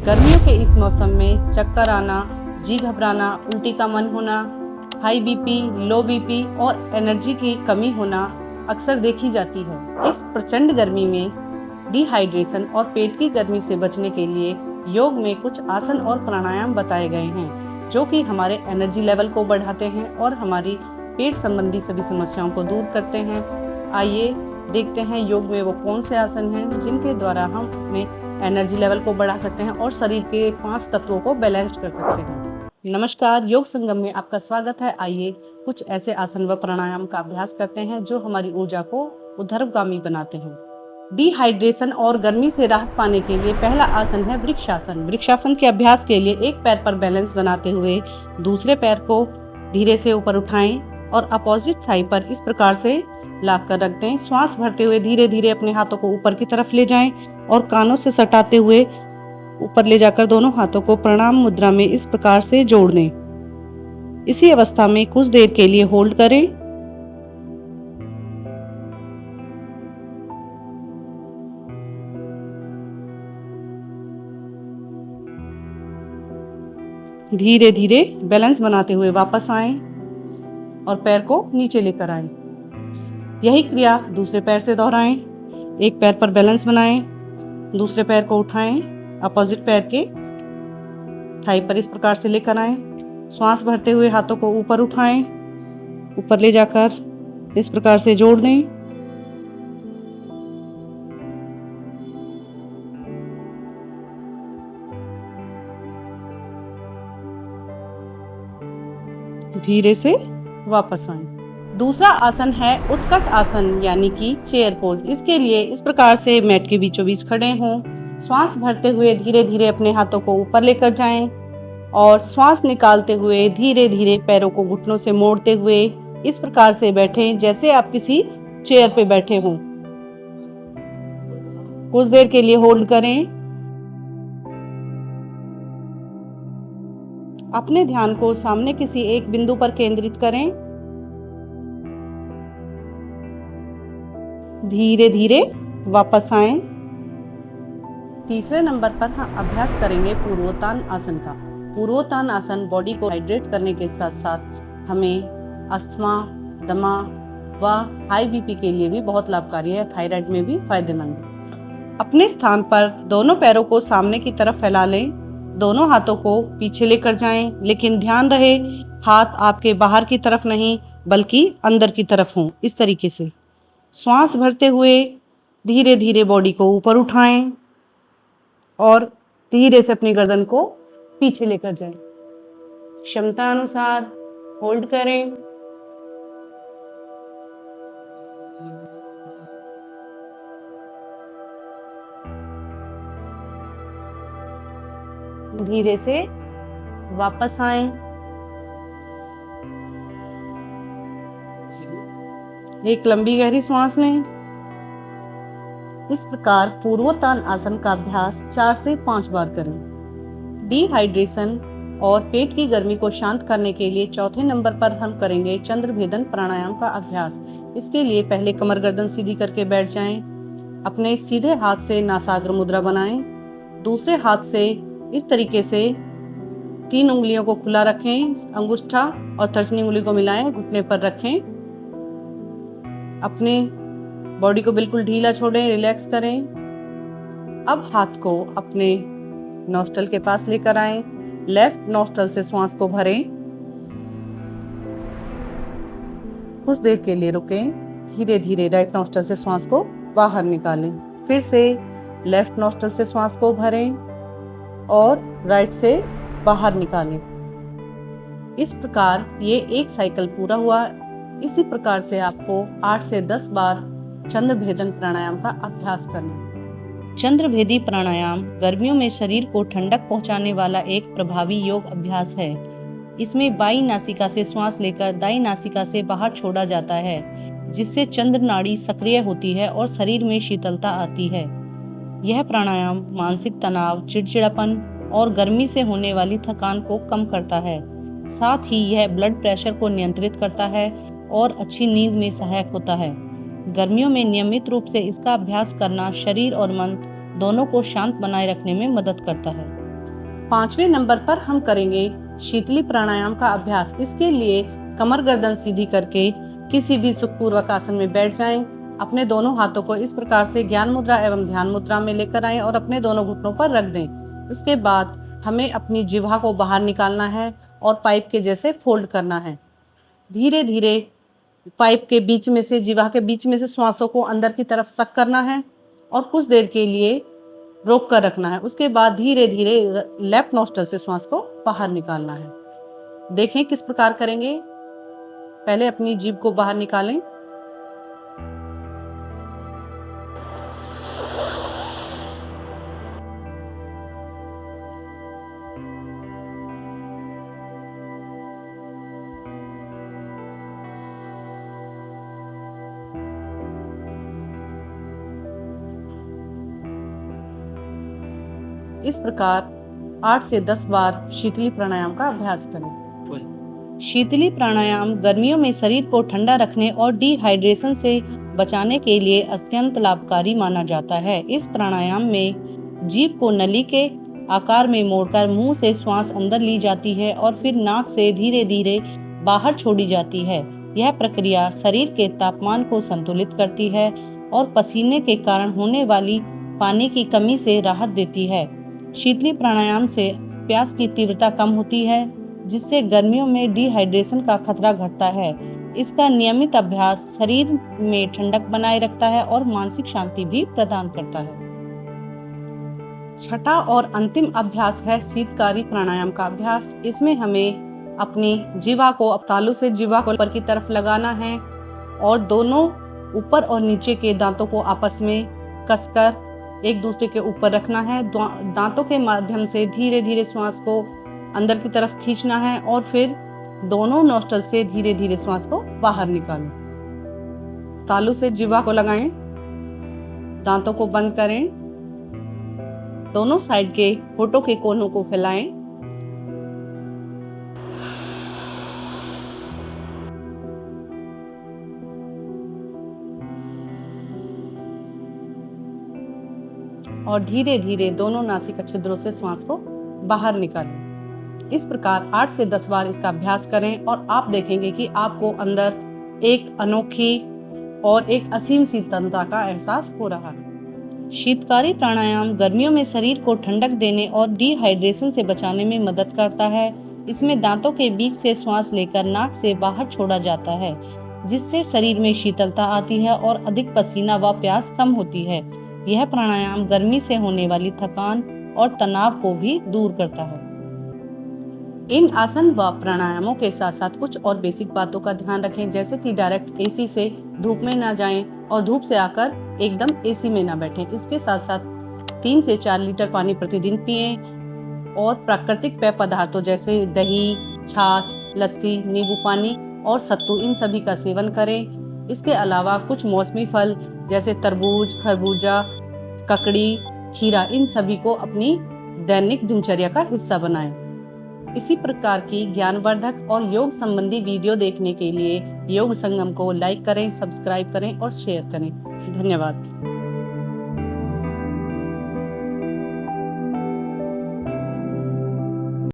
गर्मियों के इस मौसम में चक्कर आना, जी घबराना, उल्टी का मन होना, हाई बीपी, लो बीपी और एनर्जी की कमी होना अक्सर देखी जाती है। इस प्रचंड गर्मी में डिहाइड्रेशन और पेट की गर्मी से बचने के लिए योग में कुछ आसन और प्राणायाम बताए गए हैं, जो कि हमारे एनर्जी लेवल को बढ़ाते हैं और हमारी पेट संबंधी सभी समस्याओं को दूर करते हैं। आइए देखते हैं योग में वो कौन से आसन हैं जिनके द्वारा हम अपने एनर्जी लेवल को बढ़ा सकते हैं और शरीर के 5 तत्वों को बैलेंस्ड कर सकते हैं। नमस्कार, योग संगम में आपका स्वागत है। आइए कुछ ऐसे आसन व प्राणायाम का अभ्यास करते हैं जो हमारी ऊर्जा को ऊर्ध्वगामी बनाते हैं। डिहाइड्रेशन और गर्मी से राहत पाने के लिए पहला आसन है वृक्षासन। वृक्षासन के अभ्यास के लिए एक पैर पर बैलेंस बनाते हुए दूसरे पैर को धीरे से ऊपर उठाएं और अपोजिट थाई पर इस प्रकार से लाग कर रख दें। श्वास भरते हुए धीरे धीरे अपने हाथों को ऊपर की तरफ ले जाएं और कानों से सटाते हुए ऊपर ले जाकर दोनों हाथों को प्रणाम मुद्रा में इस प्रकार से जोड़ दें। इसी अवस्था में कुछ देर के लिए होल्ड करें। धीरे धीरे बैलेंस बनाते हुए वापस आएं और पैर को नीचे लेकर आएं। यही क्रिया दूसरे पैर से दोहराएं। एक पैर पर बैलेंस बनाएं, दूसरे पैर को उठाएं, अपोजिट पैर के थाई पर इस प्रकार से लेकर आएं। श्वास भरते हुए हाथों को ऊपर उठाएं, ऊपर ले जाकर इस प्रकार से जोड़ दें। धीरे से वापस आएं। दूसरा आसन है उत्कट आसन यानी कि चेयर पोज। इसके लिए इस प्रकार से मैट के बीचों बीच खड़े हों। श्वास भरते हुए धीरे धीरे अपने हाथों को ऊपर लेकर जाएं और श्वास निकालते हुए धीरे धीरे पैरों को घुटनों से मोड़ते हुए इस प्रकार से बैठें जैसे आप किसी चेयर पे बैठे हों। कुछ देर के लिए होल्ड करें। अपने ध्यान को सामने किसी एक बिंदु पर केंद्रित करें। धीरे धीरे वापस आएं। तीसरे नंबर पर हम अभ्यास करेंगे पूर्वोत्तान आसन का। पूर्वोत्तान आसन बॉडी को हाइड्रेट करने के साथ साथ हमें अस्थमा, दमा व हाई बीपी के लिए भी बहुत लाभकारी है। थायराइड में भी फायदेमंद है। अपने स्थान पर दोनों पैरों को सामने की तरफ फैला लें। दोनों हाथों को पीछे लेकर जाएं, लेकिन ध्यान रहे हाथ आपके बाहर की तरफ नहीं बल्कि अंदर की तरफ हों। इस तरीके से श्वास भरते हुए धीरे धीरे बॉडी को ऊपर उठाएं और धीरे से अपनी गर्दन को पीछे लेकर जाएं। क्षमता अनुसार होल्ड करें। धीरे से वापस आएं। एक लंबी गहरी श्वास लें। इस प्रकार पूर्वोत्तान आसन का अभ्यास 4 से 5 बार करें। डिहाइड्रेशन और पेट की गर्मी को शांत करने के लिए चौथे नंबर पर हम करेंगे चंद्रभेदन प्राणायाम का अभ्यास। इसके लिए पहले कमर गर्दन सीधी करके बैठ जाएं। अपने सीधे हाथ से नासाग्र मुद्रा बनाएं। दूसरे हाथ से इस तरीके से 3 उंगलियों को खुला रखें। अंगूठा और तर्जनी उंगली को मिलाएं, घुटने पर रखें। अपने बॉडी को बिल्कुल ढीला छोड़ें, रिलैक्स करें। अब हाथ को अपने नॉस्ट्रल के पास लेकर आएं। लेफ्ट नॉस्ट्रल से श्वास को भरें। कुछ देर के लिए रुकें। धीरे धीरे राइट नॉस्ट्रल से श्वास को बाहर निकालें। फिर से लेफ्ट नॉस्ट्रल से श्वास को भरें और राइट से बाहर निकालें। इस प्रकार ये एक साइकिल पूरा हुआ। इसी प्रकार से आपको 8 से 10 बार चंद्रभेदन प्राणायाम का अभ्यास करना। चंद्रभेदी प्राणायाम गर्मियों में शरीर को ठंडक पहुंचाने वाला एक प्रभावी योग अभ्यास है। इसमें बाईं नासिका से श्वास लेकर दाईं नासिका से बाहर छोड़ा जाता है, जिससे चंद्र नाड़ी सक्रिय होती है और शरीर में शीतलता आती है। यह प्राणायाम मानसिक तनाव, चिड़चिड़ापन और गर्मी से होने वाली थकान को कम करता है। साथ ही यह ब्लड प्रेशर को नियंत्रित करता है और अच्छी नींद में सहायक होता है। गर्मियों में नियमित रूप से इसका अभ्यास करना शरीर और मन दोनों को शांत बनाए रखने में मदद करता है। 5वें नंबर पर हम करेंगे शीतली प्राणायाम का अभ्यास। इसके लिए कमर गर्दन सीधी करके किसी भी सुखपूर्वक आसन में बैठ जाएं। अपने दोनों हाथों को इस प्रकार से ज्ञान मुद्रा एवं ध्यान मुद्रा में लेकर आएं और अपने दोनों घुटनों पर रख दें। उसके बाद हमें अपनी जिह्वा को बाहर निकालना है और पाइप के जैसे फोल्ड करना है। धीरे धीरे पाइप के बीच में से, जिह्वा के बीच में से श्वासों को अंदर की तरफ सक करना है और कुछ देर के लिए रोक कर रखना है। उसके बाद धीरे धीरे लेफ्ट नोस्ट्रल से श्वास को बाहर निकालना है। देखें किस प्रकार करेंगे। पहले अपनी जीभ को बाहर निकालें। इस प्रकार 8 से 10 बार शीतली प्राणायाम का अभ्यास करें। शीतली प्राणायाम गर्मियों में शरीर को ठंडा रखने और डिहाइड्रेशन से बचाने के लिए अत्यंत लाभकारी माना जाता है। इस प्राणायाम में जीभ को नली के आकार में मोड़कर मुंह से श्वास अंदर ली जाती है और फिर नाक से धीरे धीरे बाहर छोड़ी जाती है। यह प्रक्रिया शरीर के तापमान को संतुलित करती है और पसीने के कारण होने वाली पानी की कमी से राहत देती है। शीतली प्राणायाम से प्यास की तीव्रता कम होती है, जिससे गर्मियों में डिहाइड्रेशन का खतरा घटता है। इसका नियमित अभ्यास शरीर में ठंडक बनाए रखता है और मानसिक शांति भी प्रदान करता है। छठा और अंतिम अभ्यास है शीतकारी प्राणायाम का अभ्यास। इसमें हमें अपनी जिह्वा को, तालू से जिह्वा को ऊपर की तरफ लगाना है और दोनों ऊपर और नीचे के दांतों को आपस में कसकर एक दूसरे के ऊपर रखना है। दांतों के माध्यम से धीरे धीरे श्वास को अंदर की तरफ खींचना है और फिर दोनों नोस्ट्रल से धीरे धीरे श्वास को बाहर निकालें। तालू से जिह्वा को लगाएं, दांतों को बंद करें, दोनों साइड के होठों के कोनों को फैलाएं। और धीरे धीरे दोनों नासिका छिद्रों से श्वास को बाहर निकालें। इस प्रकार 8 से 10 बार इसका अभ्यास करें और आप देखेंगे कि आपको अंदर एक अनोखी और एक असीम शीतलता का एहसास हो रहा है। शीतकारी प्राणायाम गर्मियों में शरीर को ठंडक देने और डिहाइड्रेशन से बचाने में मदद करता है। इसमें दांतों के बीच से श्वास लेकर नाक से बाहर छोड़ा जाता है, जिससे शरीर में शीतलता आती है और अधिक पसीना व प्यास कम होती है। यह प्राणायाम गर्मी से होने वाली थकान और तनाव को भी दूर करता है। इन आसन व प्राणायामों के साथ साथ कुछ और बेसिक बातों का ध्यान रखें, जैसे कि डायरेक्ट एसी से धूप में ना जाएं और धूप से आकर एकदम एसी में ना बैठें। इसके साथ साथ 3 से 4 लीटर पानी प्रतिदिन पिएं और प्राकृतिक पेय पदार्थों जैसे दही, छाछ, लस्सी, नींबू पानी और सत्तू, इन सभी का सेवन करें। इसके अलावा कुछ मौसमी फल जैसे तरबूज, खरबूजा, ककड़ी, खीरा, इन सभी को अपनी दैनिक दिनचर्या का हिस्सा बनाएं। इसी प्रकार की ज्ञानवर्धक और योग संबंधी वीडियो देखने के लिए योग संगम को लाइक करें, सब्सक्राइब करें और शेयर करें। धन्यवाद।